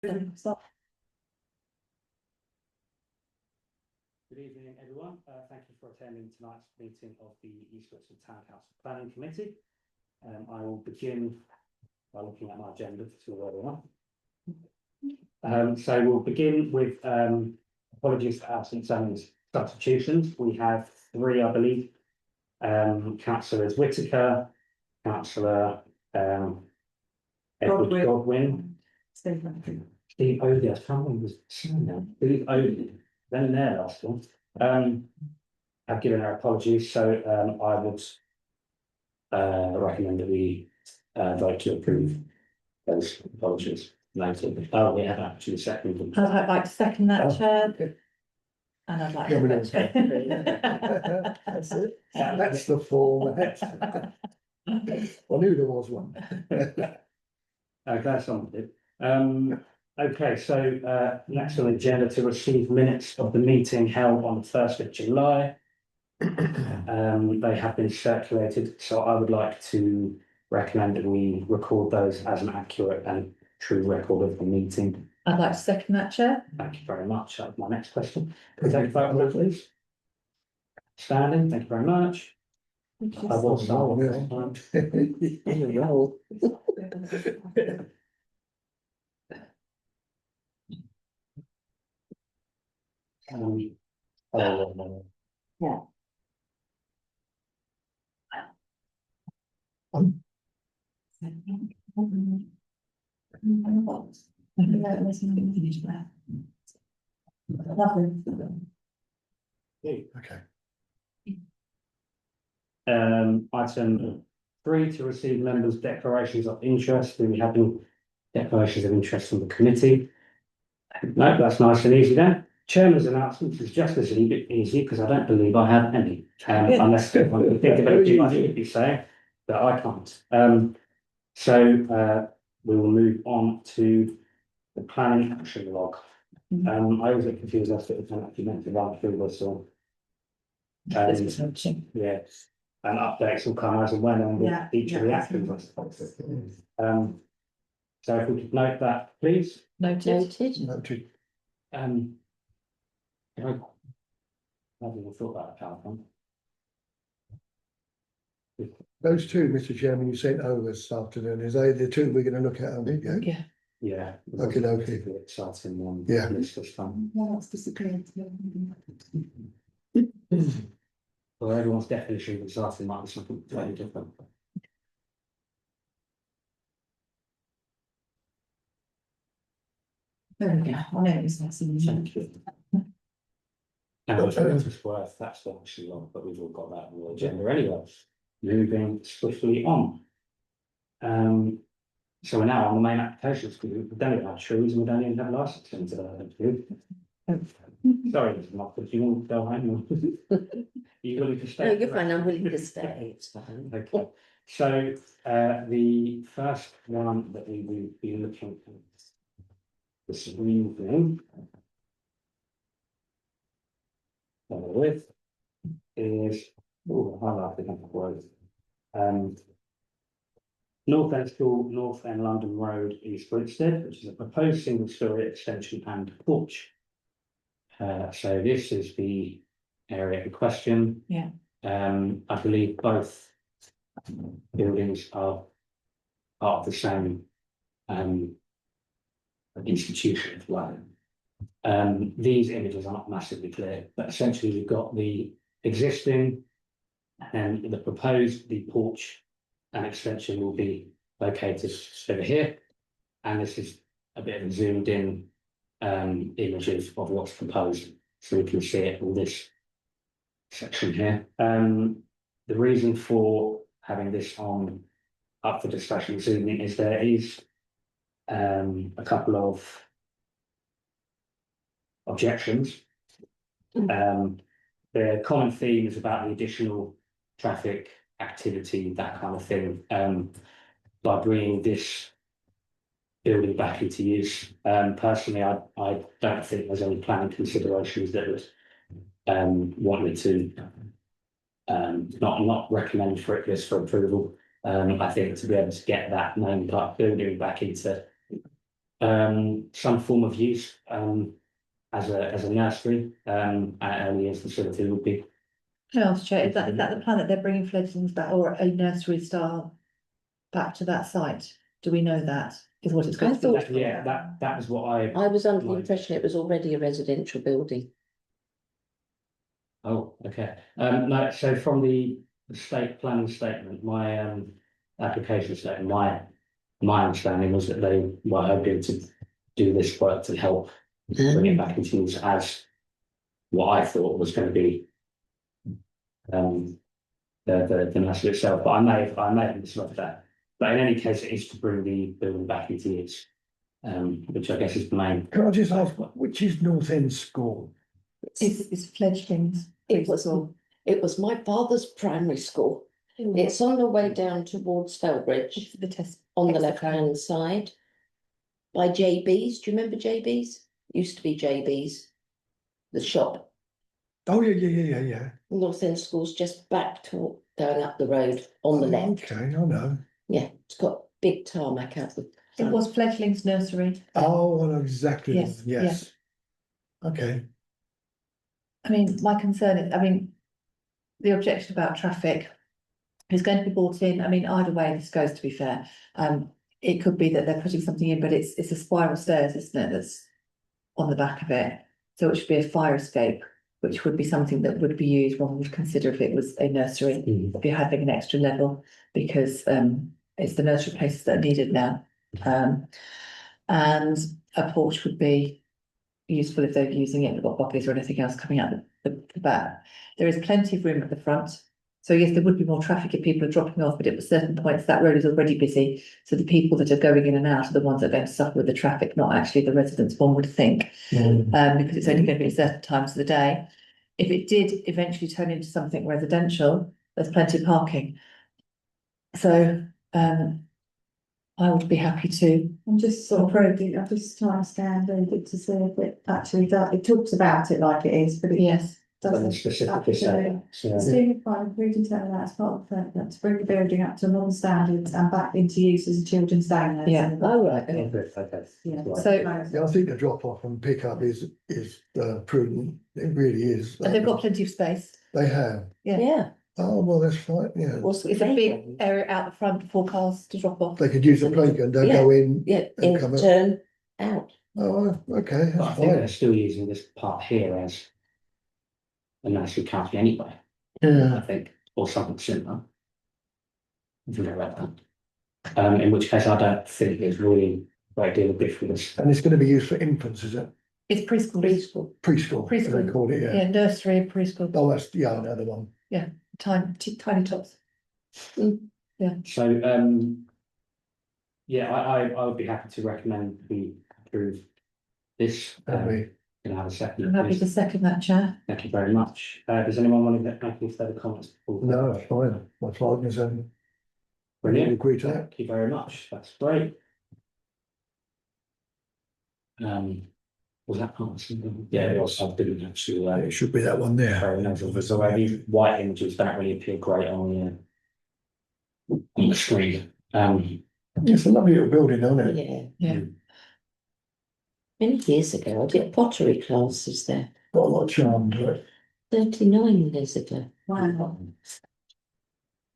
Good evening, everyone. Thank you for attending tonight's meeting of the East Western Town Council Planning Committee. I will begin by looking at my agenda to see where we are. So we'll begin with apologies for absence and substitutions. We have three, I believe. Councillors Whitaker, Councillor Edward Godwin. Steve Odie, I can't remember his surname. Steve Odie, then there last one. I've given our apologies, so I would recommend that we vote to approve those apologies later. Oh, we have actually seconded them. I'd like to second that, Chair. And I'd like to vote. That's it. That's the format. I knew there was one. Glad someone did. Okay, so next on the agenda to receive minutes of the meeting held on the 1st of July. They have been circulated, so I would like to recommend that we record those as an accurate and true record of the meeting. I'd like to second that, Chair. Thank you very much. That's my next question. Could I take a vote on that, please? Standing, thank you very much. I will start this time. Yeah. Okay. Item 3 to receive members' declarations of interest. Do we have any declarations of interest from the committee? No, that's nice and easy then. Chairman's announcements is just as easy because I don't believe I have any, unless I think of anything I should be saying, but I can't. So we will move on to the planning action log. I always get confused as to if I'm actually meant to run through this or. Yes, and updates will come as and when on each of the actions, I suppose. So if we could note that, please. Noted. Noted. I haven't even thought about PowerPoint. Those two, Mr. Chairman, you sent over this afternoon, is they the two we're going to look at, aren't they? Yeah. Yeah. Okay, okay. Really exciting one. Yeah. List this time. Well, that's disappeared. Well, everyone's definition of exciting might be something totally different. There we go. I know it's Thank you. It's worth, that's obviously long, but we've all got that on the agenda anyway. Moving swiftly on. So we're now on the main applications, because we don't even have trees and we don't even have licensing today. Sorry, Mr. Moffat, do you want to go home? Are you willing to stay? No, you're fine, I'm willing to stay, it's fine. Okay, so the first one that we will be looking at this evening with is, oh, I like the word. North End School, North End London Road, East Grinstead, which is a proposed single-storey extension and porch. So this is the area in question. Yeah. I believe both buildings are part of the same institution as well. These images are not massively clear, but essentially we've got the existing and the proposed, the porch and extension will be located over here. And this is a bit of a zoomed in images of what's proposed, so we can see it in this section here. The reason for having this on up for discussion this evening is there is a couple of objections. The common theme is about the additional traffic activity, that kind of thing, by bringing this building back into use. Personally, I don't think there's any planning considerations that would want me to not recommend for it just for approval. I think to be able to get that main part building back into some form of use, as a nursery, at early years facility would be. Can I ask, Chair, is that the plan that they're bringing fledglings back or a nursery style back to that site? Do we know that is what it's going I to be? thought- Yeah, that was what I was under the Right. impression it was already a residential building. Oh, okay. No, so from the state planning statement, my application statement, my understanding was that they were hoping to do this work to help bring it back into use as what I thought was going to be the nursery itself, but I may have misread that. But in any case, it is to bring the building back into use, which I guess is the main. Can I just ask, which is North End School? It's fledglings. It was my father's primary school. It's on the way down towards Felbridge, The test. on the Exeter. left-hand side. By JB's, do you remember JB's? Used to be JB's. The shop. Oh, yeah. North End School's just back to going up the road on the left. Okay, I know. Yeah, it's got big tarmac out the It front. was fledglings nursery. Oh, I know exactly, the Yes, one, yes. Okay, I mean, my concern is, I mean, the objection about traffic is going to be brought in. I mean, either way this goes, to be fair. It could be that they're putting something in, but it's a spiral stairs, isn't it, that's on the back of it. So it should be a fire escape, which would be something that would be used, one would consider if it was a nursery, if you're having an extra level, because it's the nursery places that are needed now. And a porch would be useful if they're using it, they've got bobbies or anything else coming out the back. There is plenty of room at the front. So yes, there would be more traffic if people are dropping off, but at certain points that road is already busy. So the people that are going in and out are the ones that are going to suffer with the traffic, not actually the residents, one would think. Because it's only going to be at certain times of the day. If it did eventually turn into something residential, there's plenty of parking. So I would be happy to. I'm just sort of probing, I'm just trying to scan it to see if it actually does, it talks about it like it is, but it Yes, Doesn't doesn't. specifically say that, so. Student fund, we determine that as part of the plan to bring the building up to modern standards and back into use as a children's day nursery. Yeah. Oh, right, Okay, okay. okay. Yeah. Right. So- yeah, I think the drop off and pick up is prudent, it really is. and they've got plenty of space. They have, Yeah. oh, well, that's fine, yeah. What's the It's a big playground? area out the front for cars to drop off. They could use the playground, they'll go in, Yeah, And in come up. turn out. oh, okay, But I that's think they're fine. still using this part here as a nursery county anyway, I Yeah, think, or something similar. I think I read that. In which case I don't think there's really a great deal of difference. and it's gonna be used for infants, is it? It's preschool. Preschool. Preschool, as they Preschool. call it, yeah. Yeah, nursery, preschool, Oh, that's, yeah, another one. tiny tots. So, yeah, I would be happy to recommend we approve this. Lovely. Can I have a second, I'm happy please? to second that, Chair. Thank you very much. Does anyone want to make any further comments? before- No, that's fine, my flag is, Brilliant. agree to that. Thank you very much. That's great. Was that part? Yeah, it was. I didn't actually. It should be that one there. Very nice. So these white images don't really appear great on the screen. It's a lovely little building, isn't it? Yeah. Yeah. Many years ago, I did pottery classes there. Got a lot of charm to it. 39 years ago. Wow.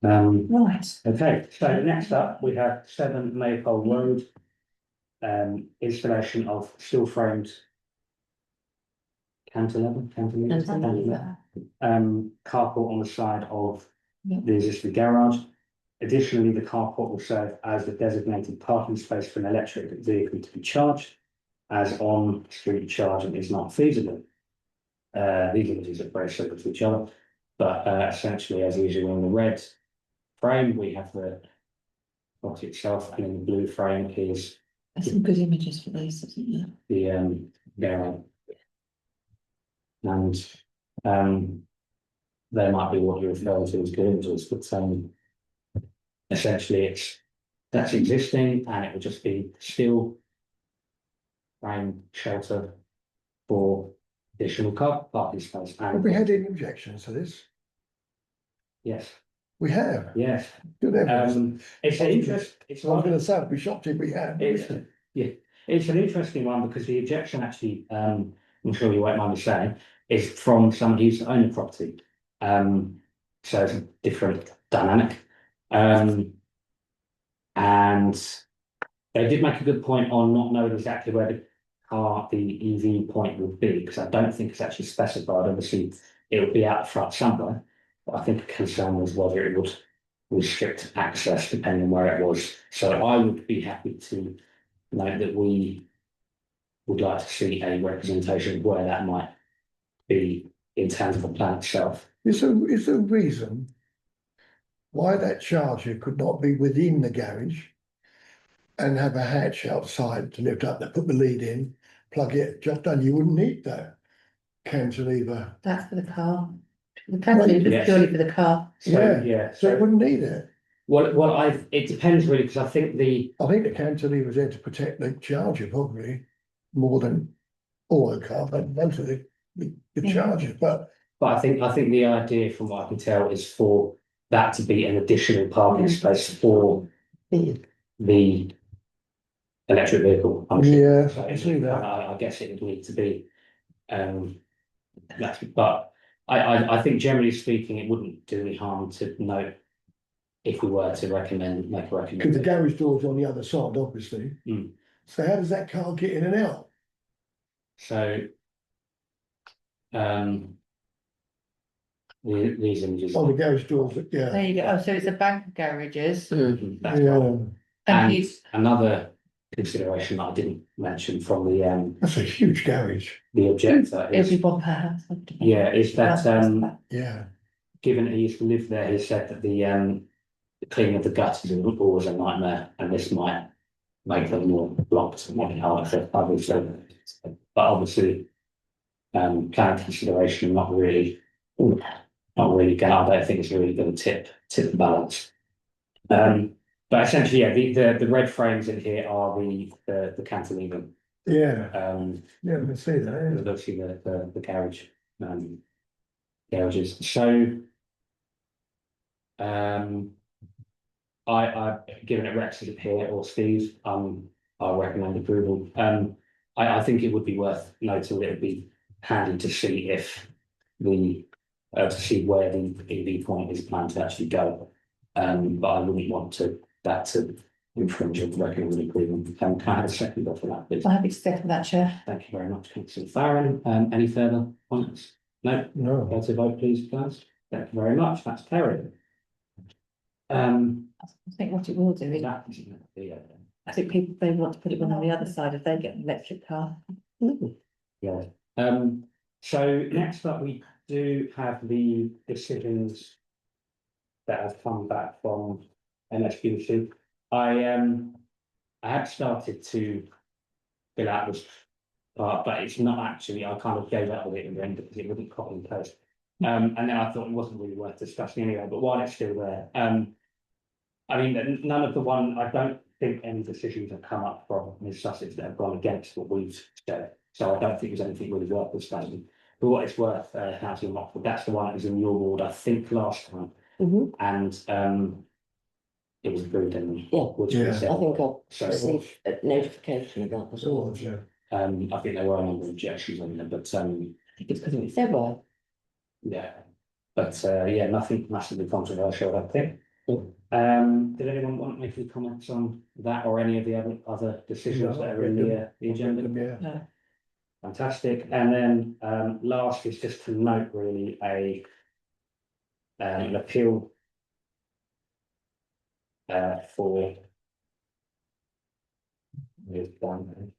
Right. Okay, so next up, we have 7 Maypole Road. Installation of steel framed cantilever, Cantilever. carport on the side of Yeah. the existing garage. Additionally, the carport will serve as the designated parking space for an electric vehicle to be charged, as on-street charging is not feasible. These images are very similar to each other, but essentially, as usual, in the red frame, we have the plot itself, and in the blue frame is There's some good images for these, isn't there? the garage. And they might be what you're referring to as good images, but essentially that's existing, and it would just be steel frame shelter for additional car parking space. Have we had any objections to this? Yes, We have, yes. good evidence. It's an interest, it's I was one, gonna say, I'd be shocked if we had. it's, yeah, It's an interesting one because the objection actually, I'm sure you won't mind me saying, is from somebody who's owned the property. So it's a different dynamic. And they did make a good point on not knowing exactly where the EV point would be, because I don't think it's actually specified. Obviously, it would be out the front somewhere, but I think the concern was whether it would restrict access depending on where it was. So I would be happy to note that we would like to see a representation of where that might be in terms of the plan itself. Is there a reason why that charger could not be within the garage and have a hatch outside to lift up, to put the lead in, plug it, just done? You wouldn't need that cantilever. That's for the car. The cantilever is Yes. purely for the car. So, Yeah, yeah, So you so, wouldn't need it. it depends really, because I think the, I think the cantilever's there to protect the charger probably more than all the car, but most of the Yeah. charger, but but I think the idea from what I can tell is for that to be an additional parking space for the electric vehicle. function. yeah, So I see that. I guess it would need to be, but I think generally speaking, it wouldn't do any harm to note if we were to make a Because the recommendation. garage door's on the other side, obviously. Mm. So how does that car get in and out? So, these images. Oh, the garage doors, yeah. There you go. Oh, so it's a bank of garages. Mhm, that's right. Yeah, And And he's, another consideration that I didn't mention from that's a huge garage. the objector it'll be is, one per house. yeah, is that, Yeah, given he used to live there, he said that the cleaning of the gutters is always a nightmare, and this might make them more blocked and more harder for others. But obviously, plan consideration, not really going, I don't think it's really going to tip the balance. But essentially, yeah, the red frames in here are the cantilever. yeah, Yeah, I can see that, there's obviously the garage, garages. So, I've given it Rex here or Steve, I recommend approval. I think it would be worth noting that it'd be handy to see if to see where the EV point is planned to actually go. But I wouldn't want that to infringe on recommended approval. Can I have a second for that, please? I'm happy to second that, Chair. Thank you very much, Councillor Farren. Any further points? No? no. Go to vote, please, guys. Thank you very much. That's carried. I think what it will do is, That isn't the, I think people, they want to put it one on the other side if they get an electric car. yeah. So next up, we do have the decisions that have come back from MSQC. I had started to fill out this part, but it's not actually, I kind of gave up with it in the end because it wouldn't copy and paste. And then I thought it wasn't really worth discussing anyway, but while it's still there, I mean, none of the one, I don't think any decisions have come up from Ms Sussex that have gone against what we've said. So I don't think there's anything really worth discussing. For what it's worth, Councillor Mockford, that's the one that was in your ward, I think, last time. Mhm. And it was approved in. Yeah. Which Yeah. was, I think I so, received a notification of that as well. Yeah. I think there were a number of objections on there, but I think it's because it's There were. yeah. But yeah, nothing massively controversial, I think. Did anyone want to make any comments on that or any of the other decisions that are in the agenda? Yeah, Fantastic. And then last is just to note really an appeal for with one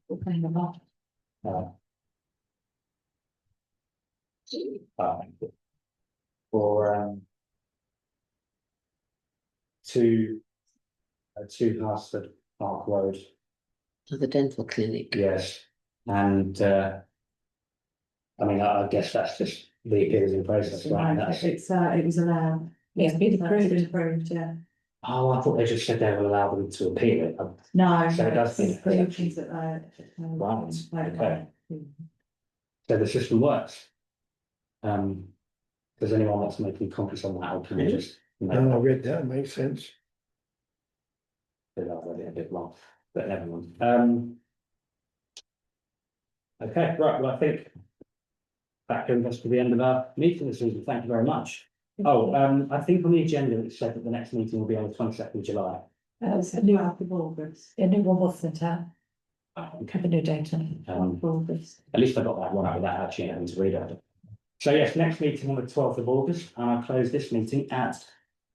for to Harsford Park Road. To the dental clinic. Yes, and I mean, I guess that's just the appeals in process, right? That's, It was allowed. It's been It's approved. been approved, yeah. oh, I thought they just said they would allow them to appeal it. No. So it does it's mean- approved, is that Right, okay. So the system works. Does anyone want to make any comments on that, or can we just? no, I read that, makes sense. I've read it a bit wrong. But never mind. Okay, right, well, I think that brings us to the end of our meeting this evening. Thank you very much. Oh, I think on the agenda it said that the next meeting will be on the 22nd of July. It's a new out of August. A new one was sent out, Okay. have a new date on it. Um, August. At least I got that one out without actually having to read it. So yes, next meeting on the 12th of August, and I'll close this meeting at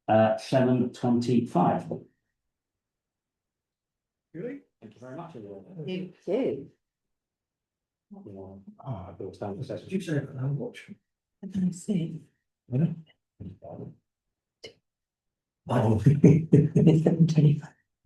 7:25. Really? Thank you very much, everyone. Thank you. I feel stand for Did you say that? I'm watching. I see. Oh. It's 7:25.